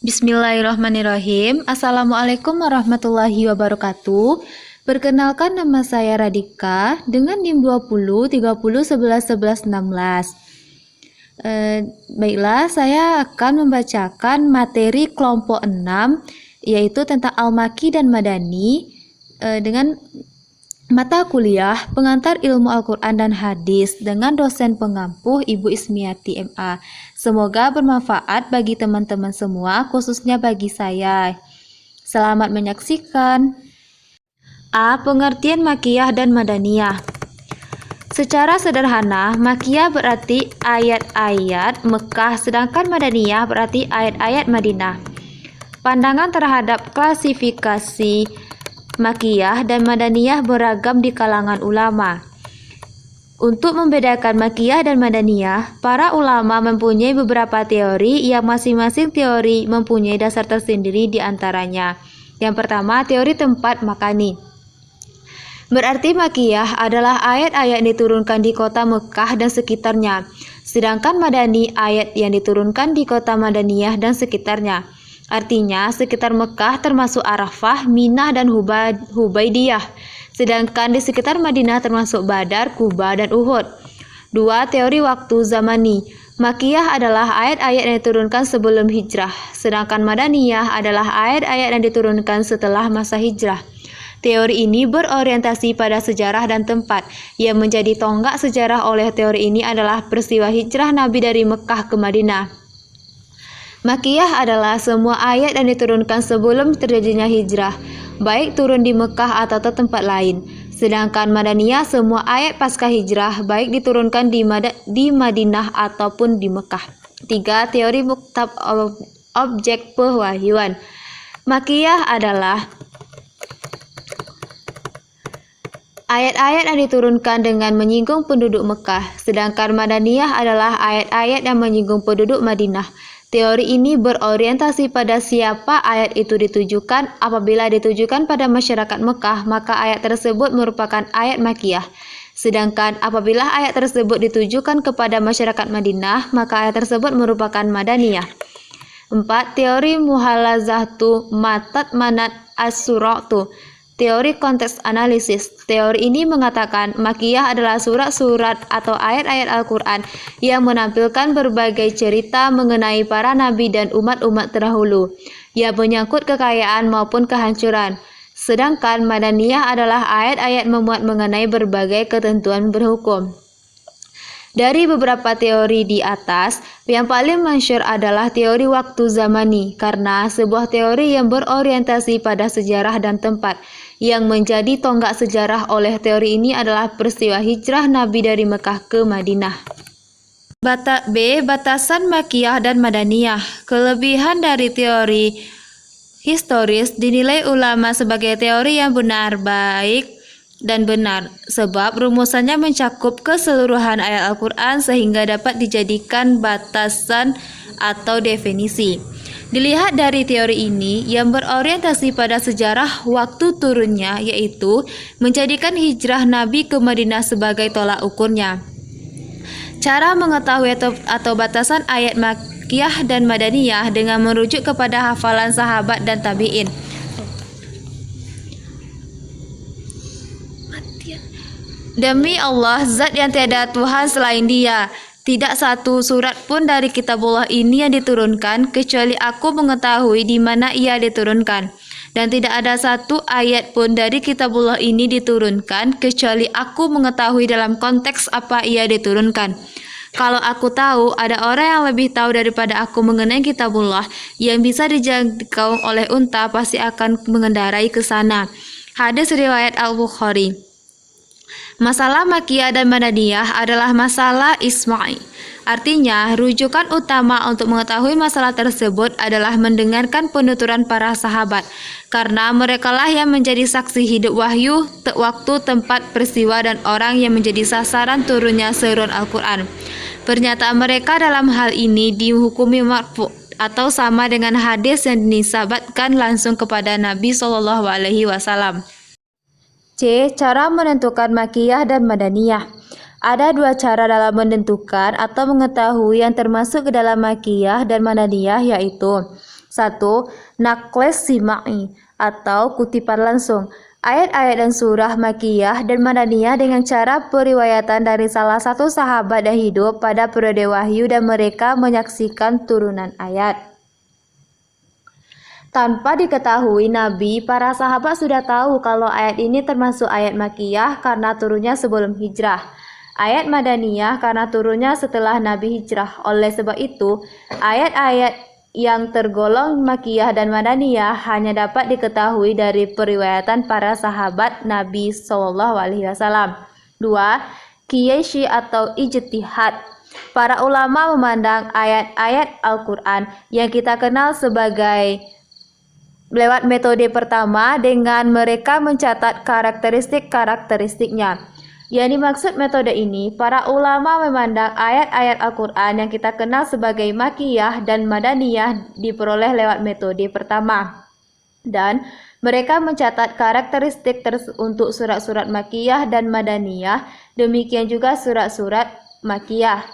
Bismillahirrahmanirrahim. Assalamualaikum warahmatullahi wabarakatuh. Perkenalkan, nama saya Radika dengan NIM 20 30 11 11 16. Baiklah, saya akan membacakan materi kelompok 6, yaitu tentang Al-Makki dan Madani, dengan mata kuliah pengantar ilmu Al-Quran dan Hadis dengan dosen pengampuh Ibu Ismiati MA. Semoga bermanfaat bagi teman-teman semua, khususnya bagi saya. Selamat menyaksikan. A. Pengertian Makkiyah dan Madaniyah. Secara sederhana, Makkiyah berarti ayat-ayat Mekah, sedangkan Madaniyah berarti ayat-ayat Madinah. Pandangan terhadap klasifikasi Makkiyah dan Madaniyah beragam di kalangan ulama. Untuk membedakan Makkiyah dan Madaniyah, para ulama mempunyai beberapa teori yang masing-masing teori mempunyai dasar tersendiri di antaranya. Yang pertama, teori tempat makani. Berarti Makkiyah adalah ayat-ayat yang diturunkan di kota Mekah dan sekitarnya, sedangkan Madani ayat yang diturunkan di kota Madaniyah dan sekitarnya. Artinya, sekitar Mekah termasuk Arafah, Minah, dan Hubaidiyah. Sedangkan di sekitar Madinah termasuk Badar, Kuba, dan Uhud. 2. Teori waktu zamani. Makkiyah adalah ayat-ayat yang diturunkan sebelum hijrah, sedangkan Madaniyah adalah ayat-ayat yang diturunkan setelah masa hijrah. Teori ini berorientasi pada sejarah dan tempat. Yang menjadi tonggak sejarah oleh teori ini adalah peristiwa hijrah Nabi dari Mekah ke Madinah. Makkiyah adalah semua ayat yang diturunkan sebelum terjadinya hijrah, baik turun di Mekah atau tempat lain. Sedangkan Madaniyah semua ayat pasca hijrah, baik diturunkan di Madinah ataupun di Mekah. 3. Teori muktab objek pewahyuan. Makkiyah adalah ayat-ayat yang diturunkan dengan menyinggung penduduk Mekah, sedangkan Madaniyah adalah ayat-ayat yang menyinggung penduduk Madinah. Teori ini berorientasi pada siapa ayat itu ditujukan. Apabila ditujukan pada masyarakat Mekah, maka ayat tersebut merupakan ayat Makkiyah. Sedangkan apabila ayat tersebut ditujukan kepada masyarakat Madinah, maka ayat tersebut merupakan Madaniyah. 4. Teori muhalazahtu matat manat as-suratu. Teori konteks analisis. Teori ini mengatakan Makkiyah adalah surat-surat atau ayat-ayat Al-Quran yang menampilkan berbagai cerita mengenai para nabi dan umat-umat terdahulu, yang menyangkut kekayaan maupun kehancuran. Sedangkan Madaniyah adalah ayat-ayat memuat mengenai berbagai ketentuan berhukum. Dari beberapa teori di atas, yang paling masyhur adalah teori waktu zamani, karena sebuah teori yang berorientasi pada sejarah dan tempat. Yang menjadi tonggak sejarah oleh teori ini adalah peristiwa hijrah Nabi dari Mekah ke Madinah. B. Batasan Makkiyah dan Madaniyah. Kelebihan dari teori historis dinilai ulama sebagai teori yang baik dan benar, sebab rumusannya mencakup keseluruhan ayat Al-Quran sehingga dapat dijadikan batasan atau definisi. Dilihat dari teori ini yang berorientasi pada sejarah waktu turunnya, yaitu menjadikan hijrah Nabi ke Madinah sebagai tolak ukurnya. Cara mengetahui atau batasan ayat Makkiyah dan Madaniyah dengan merujuk kepada hafalan sahabat dan tabi'in. Demi Allah, zat yang tiada Tuhan selain Dia, tidak satu surat pun dari kitabullah ini yang diturunkan, kecuali aku mengetahui di mana ia diturunkan. Dan tidak ada satu ayat pun dari kitabullah ini diturunkan, kecuali aku mengetahui dalam konteks apa ia diturunkan. Kalau aku tahu ada orang yang lebih tahu daripada aku mengenai kitabullah yang bisa dijangkau oleh unta, pasti akan mengendarai ke sana. Hadis riwayat Al-Bukhari. Masalah Makkiyah dan Madaniyah adalah masalah isma'i. Artinya, rujukan utama untuk mengetahui masalah tersebut adalah mendengarkan penuturan para sahabat, karena merekalah yang menjadi saksi hidup wahyu, waktu, tempat, peristiwa, dan orang yang menjadi sasaran turunnya seluruh Al-Quran. Pernyataan mereka dalam hal ini dihukumi marfu' atau sama dengan hadis yang dinisbatkan langsung kepada Nabi SAW. C. Cara menentukan Makkiyah dan Madaniyah. Ada dua cara dalam menentukan atau mengetahui yang termasuk ke dalam Makkiyah dan Madaniyah, yaitu 1. Nakles Sima'i atau kutipan langsung. Ayat-ayat dan surah Makkiyah dan Madaniyah dengan cara periwayatan dari salah satu sahabat yang hidup pada periode wahyu dan mereka menyaksikan turunan ayat. Tanpa diketahui Nabi, para sahabat sudah tahu kalau ayat ini termasuk ayat Makkiyah karena turunnya sebelum hijrah. Ayat Madaniyah karena turunnya setelah Nabi hijrah. Oleh sebab itu, ayat-ayat yang tergolong Makkiyah dan Madaniyah hanya dapat diketahui dari periwayatan para sahabat Nabi SAW. 2. Qiyasi atau ijtihad. Para ulama memandang ayat-ayat Al-Quran yang kita kenal sebagai lewat metode pertama dengan mereka mencatat karakteristik-karakteristiknya. Yang dimaksud metode ini, para ulama memandang ayat-ayat Al-Quran yang kita kenal sebagai Makkiyah dan Madaniyah diperoleh lewat metode pertama. Dan mereka mencatat karakteristik untuk surat-surat Makkiyah dan Madaniyah, demikian juga surat-surat Makkiyah.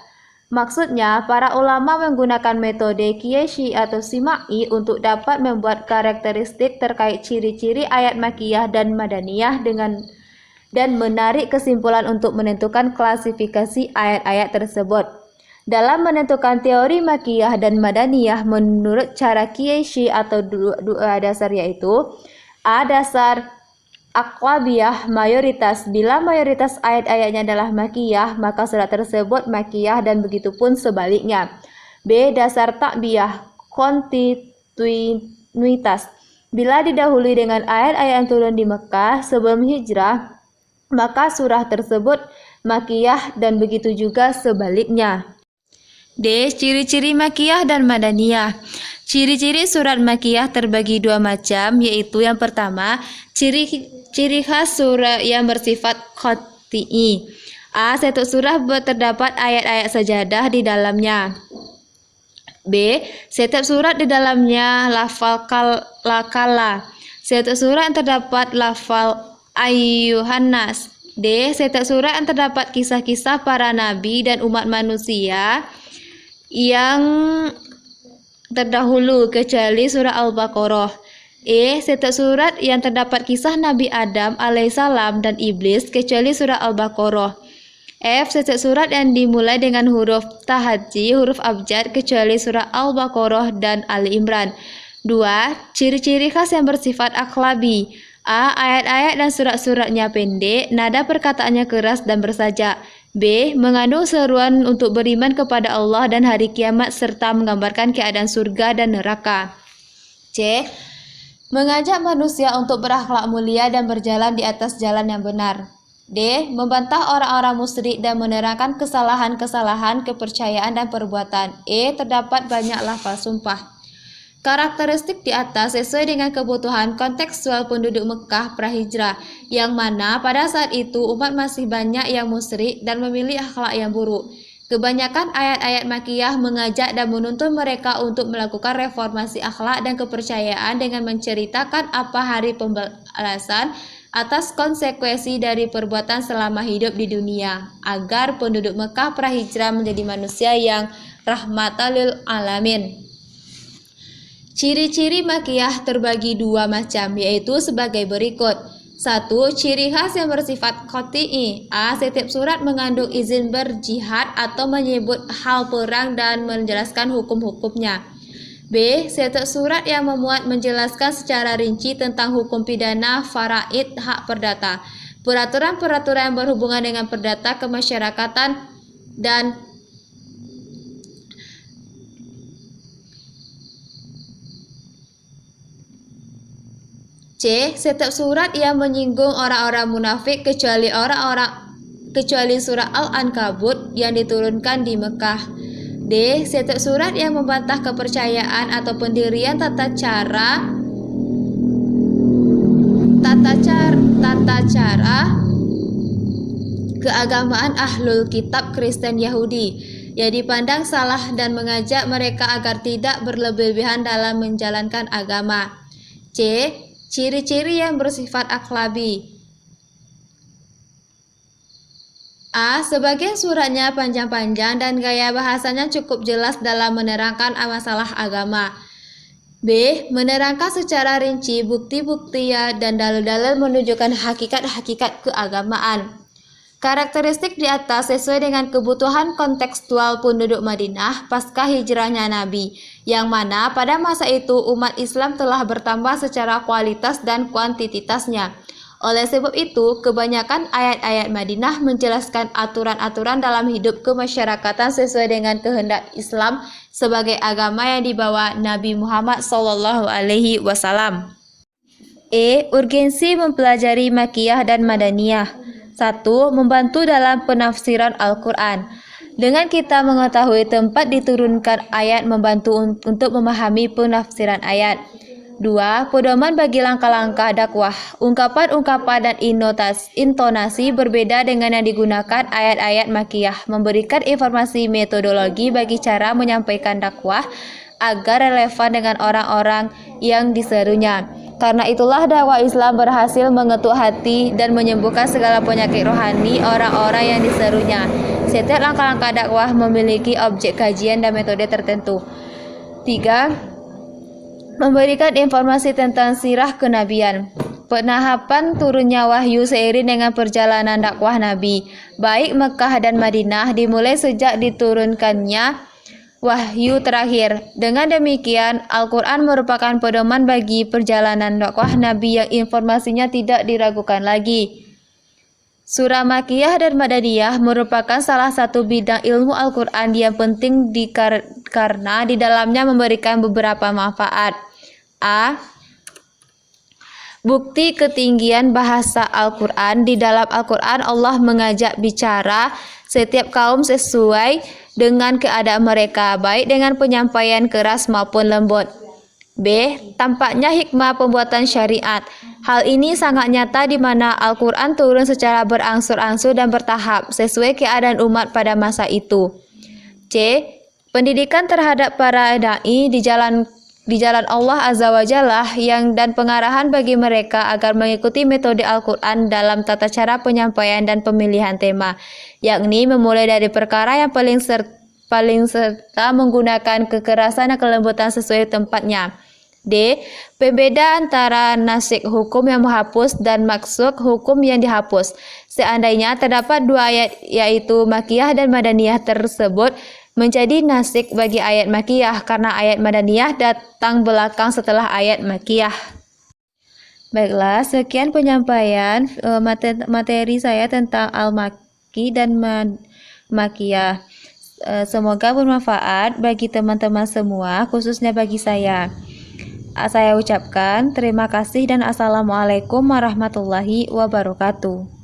Maksudnya, para ulama menggunakan metode Qiyasi atau Sima'i untuk dapat membuat karakteristik terkait ciri-ciri ayat Makkiyah dan Madaniyah dan menarik kesimpulan untuk menentukan klasifikasi ayat-ayat tersebut. Dalam menentukan teori Makkiyah dan Madaniyah menurut cara Qiyasi atau dua dasar yaitu A. Dasar Aqlabiyah mayoritas. Bila mayoritas ayat-ayatnya adalah Makkiyah, maka surat tersebut Makkiyah dan begitupun sebaliknya. B. Dasar Ta'biyah kontinuitas. Bila didahului dengan ayat-ayat yang turun di Mekah sebelum hijrah, maka surah tersebut Makkiyah dan begitu juga sebaliknya. D. Ciri-ciri Makkiyah dan Madaniyah. Ciri-ciri surat Makkiyah terbagi dua macam, yaitu yang pertama, ciri khas surah yang bersifat qat'i. A. Setiap surah terdapat ayat-ayat sajadah di dalamnya. B. Setiap surat di dalamnya lafal kala. Setiap surat yang terdapat lafal Ayyuhannas. D. Setiap surat yang terdapat kisah-kisah para nabi dan umat manusia yang terdahulu kecuali surah Al-Baqarah. E. Setiap surat yang terdapat kisah Nabi Adam alaihissalam dan iblis kecuali surah Al-Baqarah. F. Setiap surat yang dimulai dengan huruf tahajji, huruf abjad kecuali surah Al-Baqarah dan Ali Imran. 2. Ciri-ciri khas yang bersifat akhlabi. A. Ayat-ayat dan surat-suratnya pendek, nada perkataannya keras dan bersajak. B. Mengandung seruan untuk beriman kepada Allah dan hari kiamat serta menggambarkan keadaan surga dan neraka. C. Mengajak manusia untuk berakhlak mulia dan berjalan di atas jalan yang benar. D. Membantah orang-orang musyrik dan menerangkan kesalahan-kesalahan kepercayaan dan perbuatan. E. Terdapat banyak lafal sumpah. Karakteristik di atas sesuai dengan kebutuhan kontekstual penduduk Mekah prahijrah, yang mana pada saat itu umat masih banyak yang musyrik dan memilih akhlak yang buruk. Kebanyakan ayat-ayat Makkiyah mengajak dan menuntun mereka untuk melakukan reformasi akhlak dan kepercayaan dengan menceritakan apa hari pembalasan atas konsekuensi dari perbuatan selama hidup di dunia, agar penduduk Mekah prahijrah menjadi manusia yang rahmatan lil alamin. Ciri-ciri Makkiyah terbagi dua macam, yaitu sebagai berikut. 1. Ciri khas yang bersifat qat'i. A. Setiap surat mengandung izin berjihad atau menyebut hal perang dan menjelaskan hukum-hukumnya. B. Setiap surat yang memuat menjelaskan secara rinci tentang hukum pidana, faraid, hak perdata, peraturan-peraturan yang berhubungan dengan perdata kemasyarakatan, dan C. Setiap surat yang menyinggung orang-orang munafik kecuali surah Al-Ankabut yang diturunkan di Mekah. D. Setiap surat yang membantah kepercayaan atau pendirian tata cara keagamaan ahlul kitab Kristen Yahudi yang dipandang salah dan mengajak mereka agar tidak berlebihan dalam menjalankan agama. C. Ciri-ciri yang bersifat akhlabi. A. Sebagian suratnya panjang-panjang dan gaya bahasanya cukup jelas dalam menerangkan masalah agama. B. Menerangkan secara rinci bukti-bukti dan dalil-dalil menunjukkan hakikat-hakikat keagamaan. Karakteristik di atas sesuai dengan kebutuhan kontekstual penduduk Madinah pasca hijrahnya Nabi, yang mana pada masa itu umat Islam telah bertambah secara kualitas dan kuantititasnya. Oleh sebab itu, kebanyakan ayat-ayat Madinah menjelaskan aturan-aturan dalam hidup kemasyarakatan sesuai dengan kehendak Islam sebagai agama yang dibawa Nabi Muhammad SAW. Urgensi mempelajari Makkiyah dan Madaniyah. 1. Membantu dalam penafsiran Al-Quran. Dengan kita mengetahui tempat diturunkan ayat membantu untuk memahami penafsiran ayat. 2. Pedoman bagi langkah-langkah dakwah. Ungkapan-ungkapan dan intonasi berbeda dengan yang digunakan ayat-ayat Makkiyah, memberikan informasi metodologi bagi cara menyampaikan dakwah agar relevan dengan orang-orang yang diserunya. Karena itulah dakwah Islam berhasil mengetuk hati dan menyembuhkan segala penyakit rohani orang-orang yang diserunya. Setiap langkah-langkah dakwah memiliki objek kajian dan metode tertentu. 3. Memberikan informasi tentang sirah kenabian. Penahapan turunnya wahyu seiring dengan perjalanan dakwah Nabi, baik Mekah dan Madinah, dimulai sejak diturunkannya wahyu terakhir. Dengan demikian, Al-Quran merupakan pedoman bagi perjalanan dakwah Nabi yang informasinya tidak diragukan lagi. Surah Makkiyah dan Madaniyah merupakan salah satu bidang ilmu Al-Quran yang penting karena di dalamnya memberikan beberapa manfaat. A. Bukti ketinggian bahasa Al-Quran. Di dalam Al-Quran Allah mengajak bicara setiap kaum sesuai dengan keadaan mereka, baik dengan penyampaian keras maupun lembut. B. Tampaknya hikmah pembuatan syariat. Hal ini sangat nyata di mana Al-Quran turun secara berangsur-angsur dan bertahap sesuai keadaan umat pada masa itu. C. Pendidikan terhadap para da'i di jalan Allah Azza wa Jalla dan pengarahan bagi mereka agar mengikuti metode Al-Quran dalam tata cara penyampaian dan pemilihan tema, yakni memulai dari perkara yang paling serta menggunakan kekerasan dan kelembutan sesuai tempatnya. D. Pembeda antara nasikh hukum yang menghapus dan maksud hukum yang dihapus. Seandainya terdapat dua ayat yaitu Makkiyah dan Madaniyah tersebut menjadi nasikh bagi ayat Makkiyah karena ayat Madaniyah datang belakang setelah ayat Makkiyah. Baiklah, sekian penyampaian materi saya tentang Al-Makki dan Makkiyah. Semoga bermanfaat bagi teman-teman semua, khususnya bagi saya. Saya ucapkan terima kasih dan assalamualaikum warahmatullahi wabarakatuh.